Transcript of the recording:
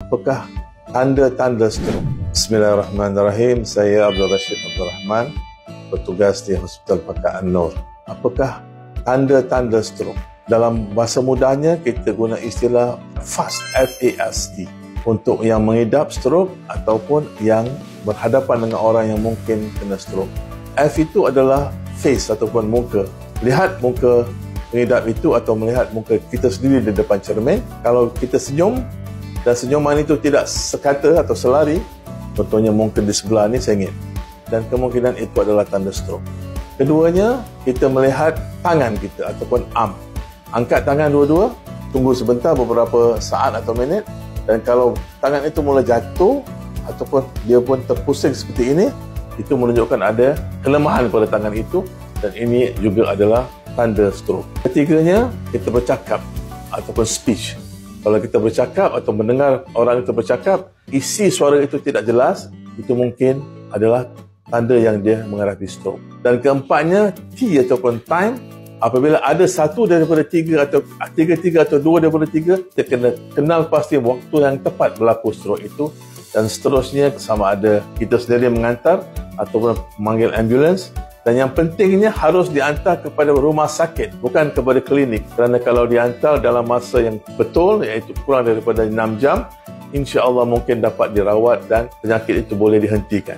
Apakah tanda-tanda stroke? Bismillahirrahmanirrahim. Saya Abdul Rashid Abdul Rahman, bertugas di Hospital Pakar An-Nur. Apakah tanda-tanda stroke? Dalam bahasa mudahnya, kita guna istilah FAST, F-A-S-T, untuk yang mengidap stroke ataupun yang berhadapan dengan orang yang mungkin kena stroke. F itu adalah face ataupun muka. Lihat muka pengidap itu atau melihat muka kita sendiri di depan cermin. Kalau kita senyum dan senyuman itu tidak sekata atau selari, contohnya muka di sebelah ni sengit, dan kemungkinan itu adalah tanda stroke. Keduanya, kita melihat tangan kita ataupun arm. Angkat tangan dua-dua, tunggu sebentar beberapa saat atau minit, dan kalau tangan itu mula jatuh ataupun dia pun terpusing seperti ini, itu menunjukkan ada kelemahan pada tangan itu, dan ini juga adalah tanda stroke. Ketiganya, kita bercakap ataupun speech. Kalau kita bercakap atau mendengar orang itu bercakap, isi suara itu tidak jelas, itu mungkin adalah tanda yang dia menghadapi stroke. Dan keempatnya, T ataupun time. Apabila ada satu daripada tiga atau dua daripada tiga, kita kena kenal pasti waktu yang tepat berlaku stroke itu. Dan seterusnya, sama ada kita sendiri mengantar ataupun memanggil ambulans. Dan yang pentingnya harus dihantar kepada rumah sakit, bukan kepada klinik. Kerana kalau dihantar dalam masa yang betul, iaitu kurang daripada 6 jam, insya-Allah mungkin dapat dirawat dan penyakit itu boleh dihentikan.